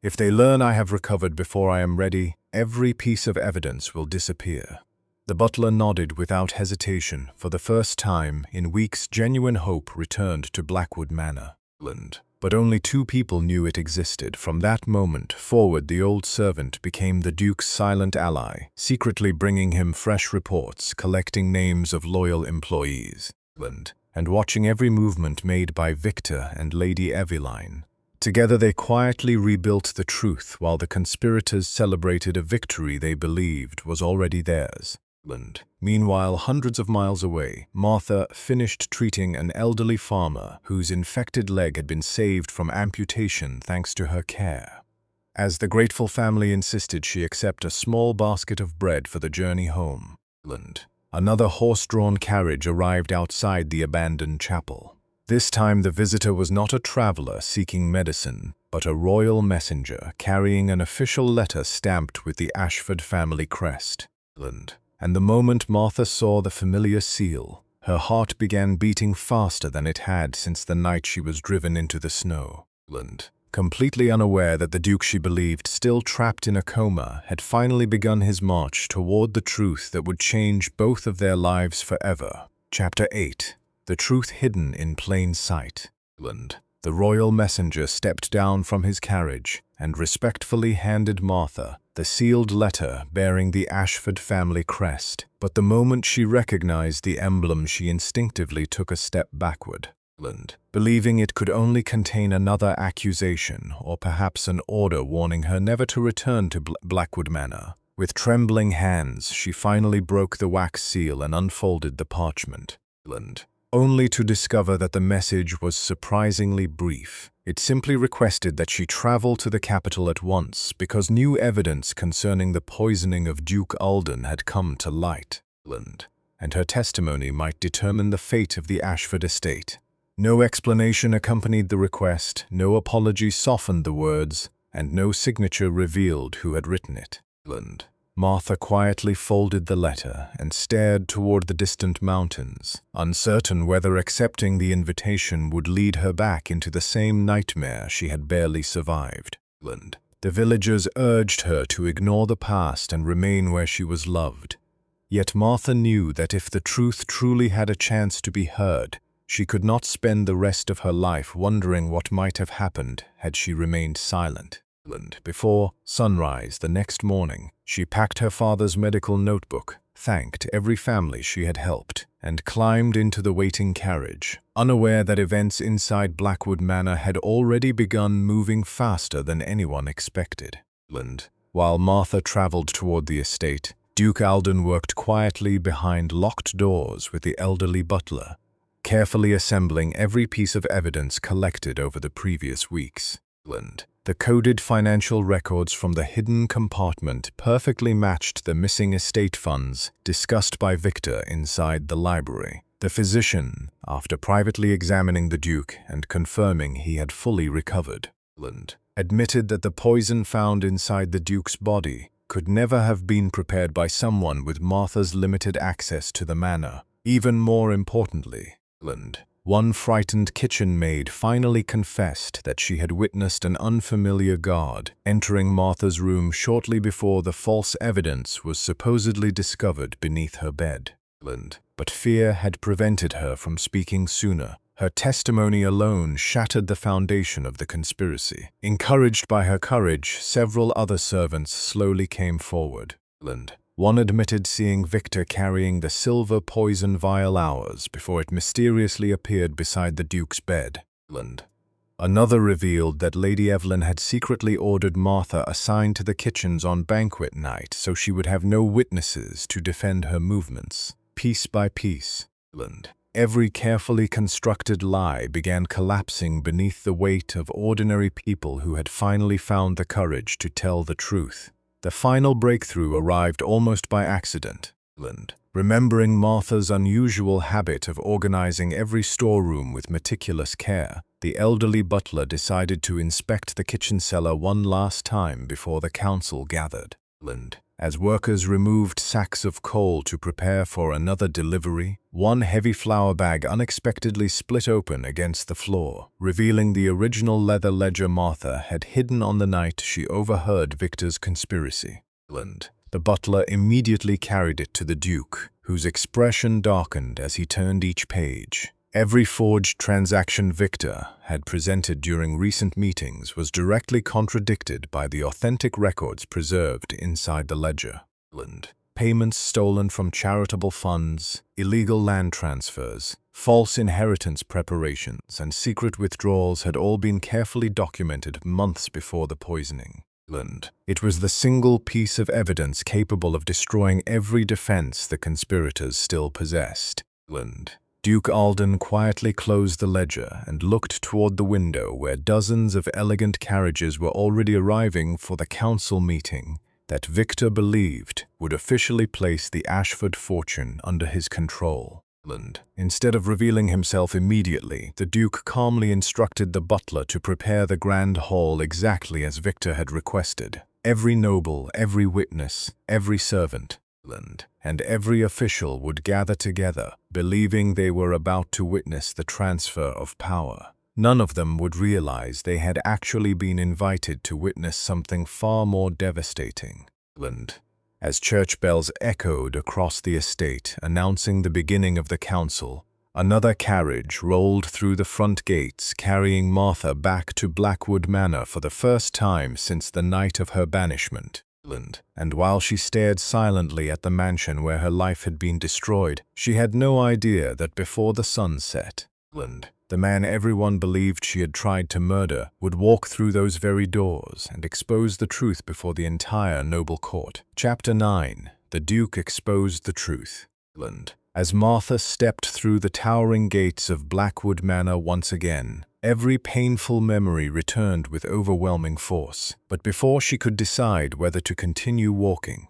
"If they learn I have recovered before I am ready, every piece of evidence will disappear." The butler nodded without hesitation. For the first time in weeks, genuine hope returned to Blackwood Manor. But only 2 people knew it existed. From that moment forward, the old servant became the Duke's silent ally, secretly bringing him fresh reports, collecting names of loyal employees, and watching every movement made by Victor and Lady Eveline. Together they quietly rebuilt the truth while the conspirators celebrated a victory they believed was already theirs. Meanwhile, hundreds of miles away, Martha finished treating an elderly farmer whose infected leg had been saved from amputation thanks to her care. As the grateful family insisted she accept a small basket of bread for the journey home, another horse-drawn carriage arrived outside the abandoned chapel. This time the visitor was not a traveler seeking medicine, but a royal messenger carrying an official letter stamped with the Ashford family crest. And the moment Martha saw the familiar seal, her heart began beating faster than it had since the night she was driven into the snow. Completely unaware that the Duke she believed still trapped in a coma had finally begun his march toward the truth that would change both of their lives forever. Chapter 8. The Truth Hidden in Plain Sight. The royal messenger stepped down from his carriage and respectfully handed Martha the sealed letter bearing the Ashford family crest, but the moment she recognized the emblem she instinctively took a step backward, believing it could only contain another accusation or perhaps an order warning her never to return to Blackwood Manor. With trembling hands, she finally broke the wax seal and unfolded the parchment, only to discover that the message was surprisingly brief. It simply requested that she travel to the capital at once because new evidence concerning the poisoning of Duke Alden had come to light, and her testimony might determine the fate of the Ashford estate. No explanation accompanied the request, no apology softened the words, and no signature revealed who had written it. Martha quietly folded the letter and stared toward the distant mountains, uncertain whether accepting the invitation would lead her back into the same nightmare she had barely survived. The villagers urged her to ignore the past and remain where she was loved. Yet Martha knew that if the truth truly had a chance to be heard, she could not spend the rest of her life wondering what might have happened had she remained silent. Before sunrise the next morning, she packed her father's medical notebook, thanked every family she had helped, and climbed into the waiting carriage, unaware that events inside Blackwood Manor had already begun moving faster than anyone expected. While Martha traveled toward the estate, Duke Alden worked quietly behind locked doors with the elderly butler, carefully assembling every piece of evidence collected over the previous weeks. The coded financial records from the hidden compartment perfectly matched the missing estate funds discussed by Victor inside the library. The physician, after privately examining the Duke and confirming he had fully recovered, admitted that the poison found inside the Duke's body could never have been prepared by someone with Martha's limited access to the manor. Even more importantly, one frightened kitchen maid finally confessed that she had witnessed an unfamiliar guard entering Martha's room shortly before the false evidence was supposedly discovered beneath her bed. But fear had prevented her from speaking sooner. Her testimony alone shattered the foundation of the conspiracy. Encouraged by her courage, several other servants slowly came forward. One admitted seeing Victor carrying the silver poison vial hours before it mysteriously appeared beside the Duke's bed. Another revealed that Lady Evelyn had secretly ordered Martha assigned to the kitchens on banquet night so she would have no witnesses to defend her movements. Piece by piece, every carefully constructed lie began collapsing beneath the weight of ordinary people who had finally found the courage to tell the truth. The final breakthrough arrived almost by accident. Remembering Martha's unusual habit of organizing every storeroom with meticulous care, the elderly butler decided to inspect the kitchen cellar one last time before the council gathered. As workers removed sacks of coal to prepare for another delivery, one heavy flour bag unexpectedly split open against the floor, revealing the original leather ledger Martha had hidden on the night she overheard Victor's conspiracy. The butler immediately carried it to the Duke, whose expression darkened as he turned each page. Every forged transaction Victor had presented during recent meetings was directly contradicted by the authentic records preserved inside the ledger. Payments stolen from charitable funds, illegal land transfers, false inheritance preparations, and secret withdrawals had all been carefully documented months before the poisoning. It was the single piece of evidence capable of destroying every defense the conspirators still possessed. Duke Alden quietly closed the ledger and looked toward the window where dozens of elegant carriages were already arriving for the council meeting that Victor believed would officially place the Ashford fortune under his control. Instead of revealing himself immediately, the Duke calmly instructed the butler to prepare the grand hall exactly as Victor had requested. Every noble, every witness, every servant, and every official would gather together, believing they were about to witness the transfer of power. None of them would realize they had actually been invited to witness something far more devastating. As church bells echoed across the estate, announcing the beginning of the council, another carriage rolled through the front gates, carrying Martha back to Blackwood Manor for the first time since the night of her banishment. And while she stared silently at the mansion where her life had been destroyed, she had no idea that before the sun set, the man everyone believed she had tried to murder would walk through those very doors and expose the truth before the entire noble court. Chapter 9. The Duke Exposed the Truth. As Martha stepped through the towering gates of Blackwood Manor once again, every painful memory returned with overwhelming force. But before she could decide whether to continue walking,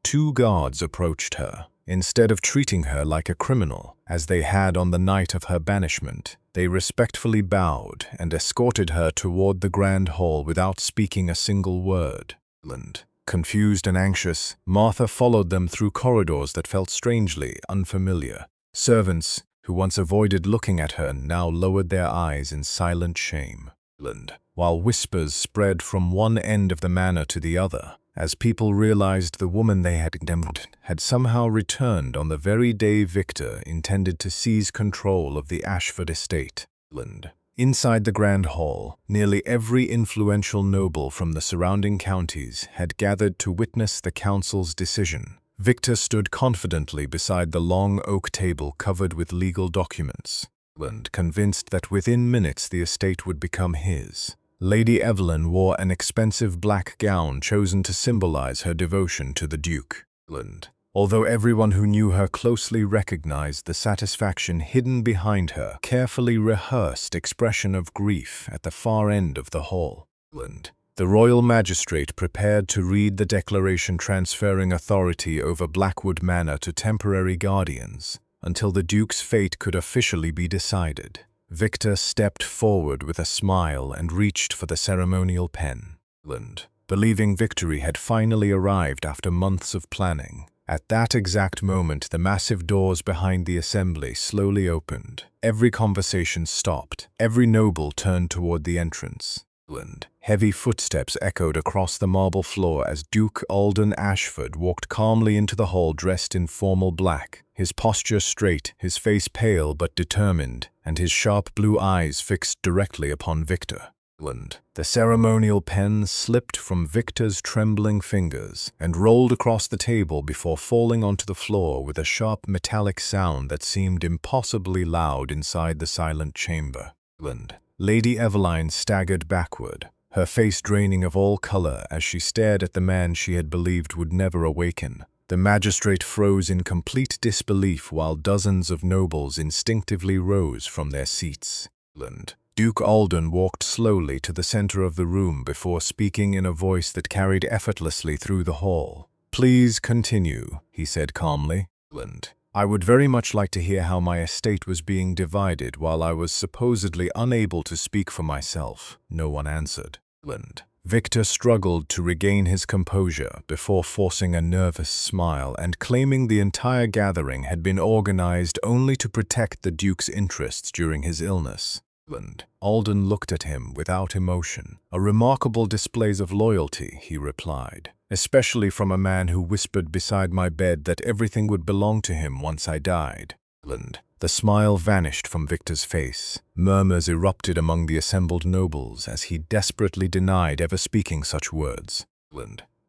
two guards approached her. Instead of treating her like a criminal, as they had on the night of her banishment, they respectfully bowed and escorted her toward the grand hall without speaking a single word. Confused and anxious, Martha followed them through corridors that felt strangely unfamiliar. Servants, who once avoided looking at her, now lowered their eyes in silent shame. While whispers spread from one end of the manor to the other, as people realized the woman they had condemned had somehow returned on the very day Victor intended to seize control of the Ashford estate. Inside the grand hall, nearly every influential noble from the surrounding counties had gathered to witness the council's decision. Victor stood confidently beside the long oak table covered with legal documents, convinced that within minutes the estate would become his. Lady Evelyn wore an expensive black gown chosen to symbolize her devotion to the Duke. Although everyone who knew her closely recognized the satisfaction hidden behind her carefully rehearsed expression of grief at the far end of the hall. The royal magistrate prepared to read the declaration transferring authority over Blackwood Manor to temporary guardians until the Duke's fate could officially be decided. Victor stepped forward with a smile and reached for the ceremonial pen. Believing victory had finally arrived after months of planning. At that exact moment, the massive doors behind the assembly slowly opened. Every conversation stopped. Every noble turned toward the entrance. Heavy footsteps echoed across the marble floor as Duke Alden Ashford walked calmly into the hall dressed in formal black, his posture straight, his face pale but determined, and his sharp blue eyes fixed directly upon Victor. The ceremonial pen slipped from Victor's trembling fingers and rolled across the table before falling onto the floor with a sharp metallic sound that seemed impossibly loud inside the silent chamber. Lady Eveline staggered backward, her face draining of all color as she stared at the man she had believed would never awaken. The magistrate froze in complete disbelief while dozens of nobles instinctively rose from their seats. Duke Alden walked slowly to the center of the room before speaking in a voice that carried effortlessly through the hall. "Please continue," he said calmly. "I would very much like to hear how my estate was being divided while I was supposedly unable to speak for myself." No one answered. Victor struggled to regain his composure before forcing a nervous smile and claiming the entire gathering had been organized only to protect the Duke's interests during his illness. Alden looked at him without emotion. "A remarkable display of loyalty," he replied, "especially from a man who whispered beside my bed that everything would belong to him once I died." The smile vanished from Victor's face. Murmurs erupted among the assembled nobles as he desperately denied ever speaking such words.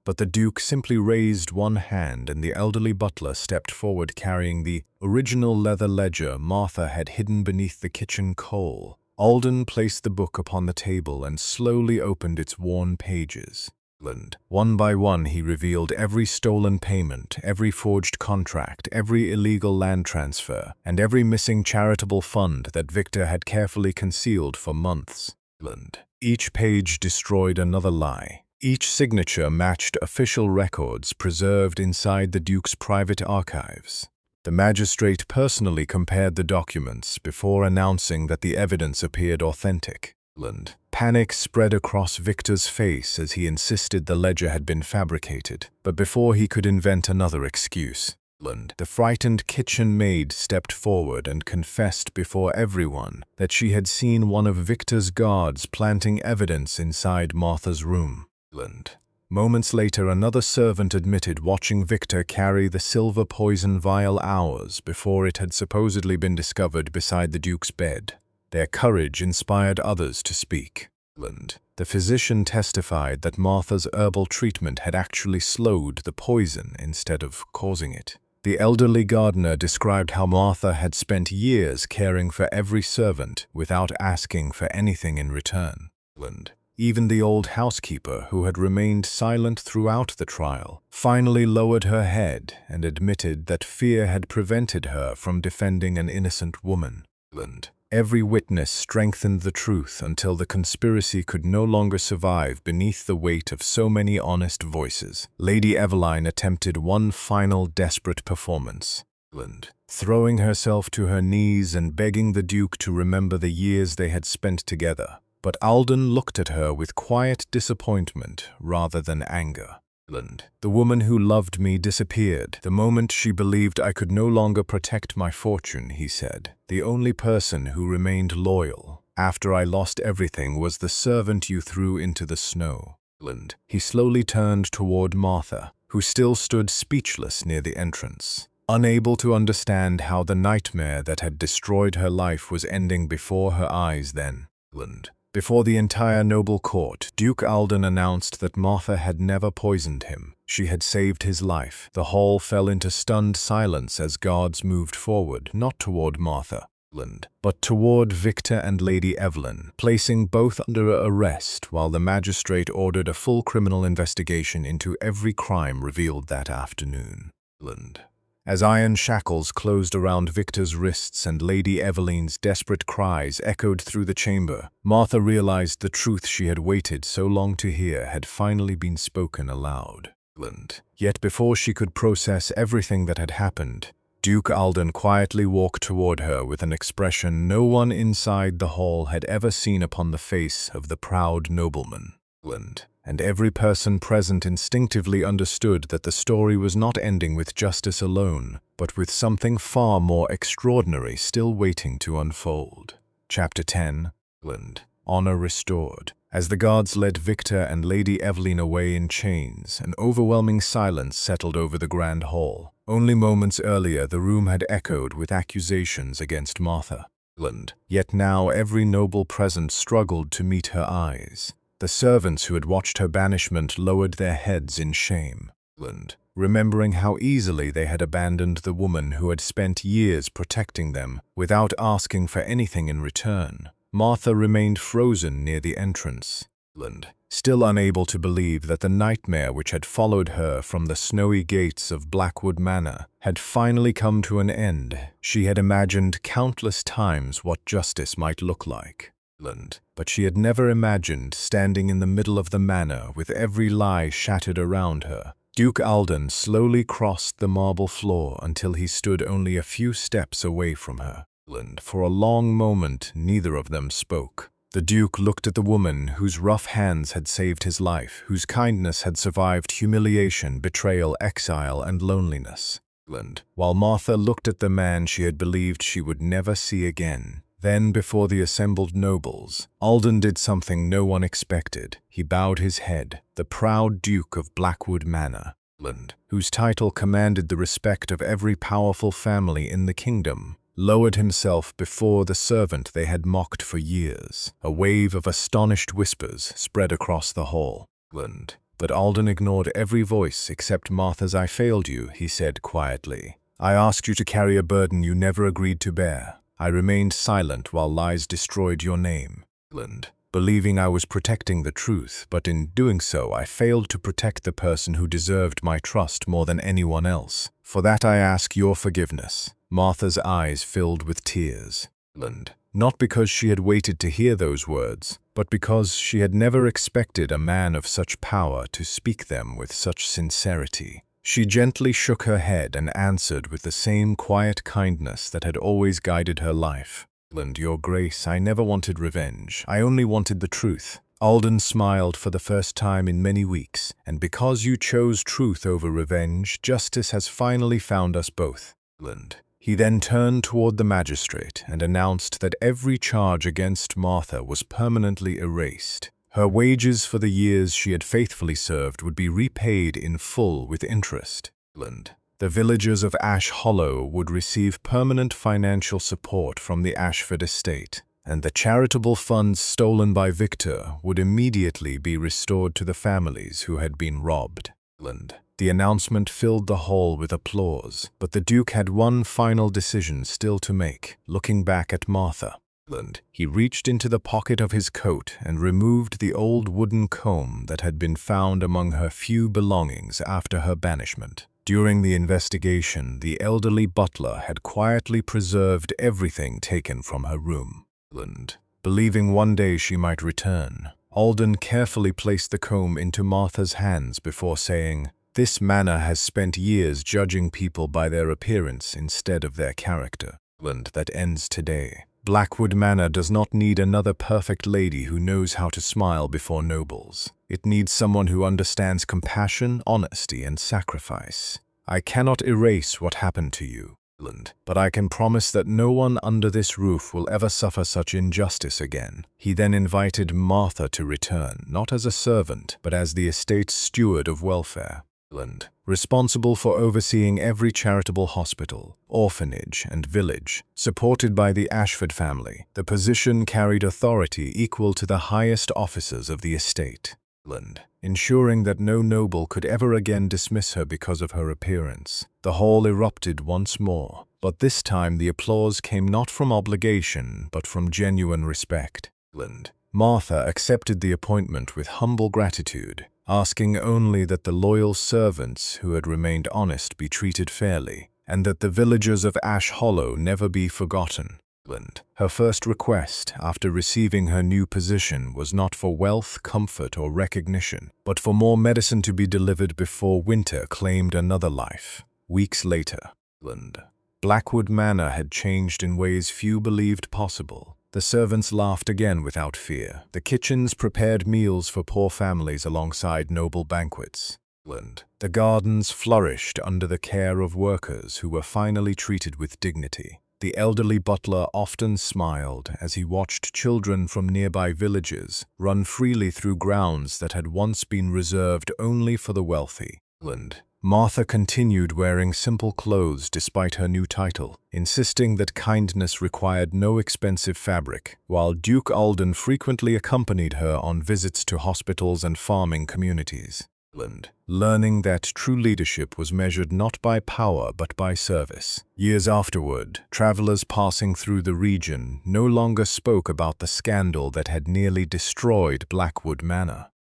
But the Duke simply raised one hand and the elderly butler stepped forward carrying the original leather ledger Martha had hidden beneath the kitchen coal. Alden placed the book upon the table and slowly opened its worn pages. One by one he revealed every stolen payment, every forged contract, every illegal land transfer, and every missing charitable fund that Victor had carefully concealed for months. Each page destroyed another lie. Each signature matched official records preserved inside the Duke's private archives. The magistrate personally compared the documents before announcing that the evidence appeared authentic. Panic spread across Victor's face as he insisted the ledger had been fabricated, but before he could invent another excuse, the frightened kitchen maid stepped forward and confessed before everyone that she had seen one of Victor's guards planting evidence inside Martha's room. Moments later, another servant admitted watching Victor carry the silver poison vial hours before it had supposedly been discovered beside the Duke's bed. Their courage inspired others to speak. The physician testified that Martha's herbal treatment had actually slowed the poison instead of causing it. The elderly gardener described how Martha had spent years caring for every servant without asking for anything in return. Even the old housekeeper, who had remained silent throughout the trial, finally lowered her head and admitted that fear had prevented her from defending an innocent woman. Every witness strengthened the truth until the conspiracy could no longer survive beneath the weight of so many honest voices. Lady Eveline attempted one final desperate performance, throwing herself to her knees and begging the Duke to remember the years they had spent together. But Alden looked at her with quiet disappointment rather than anger. The woman who loved me disappeared the moment she believed I could no longer protect my fortune, he said. The only person who remained loyal after I lost everything was the servant you threw into the snow. He slowly turned toward Martha, who still stood speechless near the entrance, unable to understand how the nightmare that had destroyed her life was ending before her eyes then. Before the entire noble court, Duke Alden announced that Martha had never poisoned him. She had saved his life. The hall fell into stunned silence as guards moved forward, not toward Martha, but toward Victor and Lady Eveline, placing both under arrest while the magistrate ordered a full criminal investigation into every crime revealed that afternoon. As iron shackles closed around Victor's wrists and Lady Eveline's desperate cries echoed through the chamber, Martha realized the truth she had waited so long to hear had finally been spoken aloud. Yet before she could process everything that had happened, Duke Alden quietly walked toward her with an expression no one inside the hall had ever seen upon the face of the proud nobleman. And every person present instinctively understood that the story was not ending with justice alone, but with something far more extraordinary still waiting to unfold. Chapter 10. Honor Restored. As the guards led Victor and Lady Eveline away in chains, an overwhelming silence settled over the grand hall. Only moments earlier the room had echoed with accusations against Martha. Yet now every noble present struggled to meet her eyes. The servants who had watched her banishment lowered their heads in shame, remembering how easily they had abandoned the woman who had spent years protecting them without asking for anything in return. Martha remained frozen near the entrance, still unable to believe that the nightmare which had followed her from the snowy gates of Blackwood Manor had finally come to an end. She had imagined countless times what justice might look like, but she had never imagined standing in the middle of the manor with every lie shattered around her. Duke Alden slowly crossed the marble floor until he stood only a few steps away from her. For a long moment, neither of them spoke. The Duke looked at the woman whose rough hands had saved his life, whose kindness had survived humiliation, betrayal, exile, and loneliness, while Martha looked at the man she had believed she would never see again. Then, before the assembled nobles, Alden did something no one expected. He bowed his head. The proud Duke of Blackwood Manor, whose title commanded the respect of every powerful family in the kingdom, lowered himself before the servant they had mocked for years. A wave of astonished whispers spread across the hall. But Alden ignored every voice except Martha's. "I failed you," he said quietly. "I asked you to carry a burden you never agreed to bear. I remained silent while lies destroyed your name, believing I was protecting the truth, but in doing so I failed to protect the person who deserved my trust more than anyone else. For that I ask your forgiveness." Martha's eyes filled with tears, not because she had waited to hear those words, but because she had never expected a man of such power to speak them with such sincerity. She gently shook her head and answered with the same quiet kindness that had always guided her life. Your Grace, I never wanted revenge. I only wanted the truth. Alden smiled for the first time in many weeks, and because you chose truth over revenge, justice has finally found us both. He then turned toward the magistrate and announced that every charge against Martha was permanently erased. Her wages for the years she had faithfully served would be repaid in full with interest. The villagers of Ash Hollow would receive permanent financial support from the Ashford estate, and the charitable funds stolen by Victor would immediately be restored to the families who had been robbed. The announcement filled the hall with applause, but the Duke had one final decision still to make. Looking back at Martha, he reached into the pocket of his coat and removed the old wooden comb that had been found among her few belongings after her banishment. During the investigation, the elderly butler had quietly preserved everything taken from her room. Believing one day she might return, Alden carefully placed the comb into Martha's hands before saying, "This manor has spent years judging people by their appearance instead of their character. That ends today. Blackwood Manor does not need another perfect lady who knows how to smile before nobles. It needs someone who understands compassion, honesty, and sacrifice. I cannot erase what happened to you, but I can promise that no one under this roof will ever suffer such injustice again." He then invited Martha to return, not as a servant, but as the estate's steward of welfare, responsible for overseeing every charitable hospital, orphanage, and village, supported by the Ashford family. The position carried authority equal to the highest officers of the estate, ensuring that no noble could ever again dismiss her because of her appearance. The hall erupted once more, but this time the applause came not from obligation, but from genuine respect. Martha accepted the appointment with humble gratitude, asking only that the loyal servants who had remained honest be treated fairly, and that the villagers of Ash Hollow never be forgotten. Her first request after receiving her new position was not for wealth, comfort, or recognition, but for more medicine to be delivered before winter claimed another life. Weeks later, Blackwood Manor had changed in ways few believed possible. The servants laughed again without fear. The kitchens prepared meals for poor families alongside noble banquets. The gardens flourished under the care of workers who were finally treated with dignity. The elderly butler often smiled as he watched children from nearby villages run freely through grounds that had once been reserved only for the wealthy. Martha continued wearing simple clothes despite her new title, insisting that kindness required no expensive fabric, while Duke Alden frequently accompanied her on visits to hospitals and farming communities. Learning that true leadership was measured not by power but by service. Years afterward, travelers passing through the region no longer spoke about the scandal that had nearly destroyed Blackwood Manor.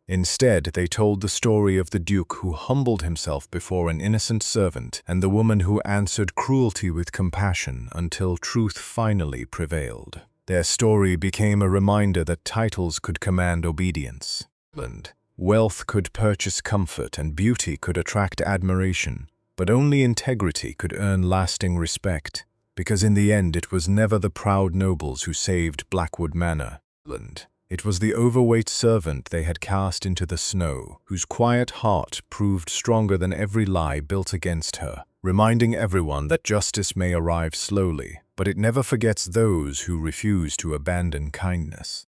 Instead, they told the story of the Duke who humbled himself before an innocent servant and the woman who answered cruelty with compassion until truth finally prevailed. Their story became a reminder that titles could command obedience. Wealth could purchase comfort and beauty could attract admiration, but only integrity could earn lasting respect, because in the end it was never the proud nobles who saved Blackwood Manor. It was the overweight servant they had cast into the snow, whose quiet heart proved stronger than every lie built against her, reminding everyone that justice may arrive slowly, but it never forgets those who refuse to abandon kindness.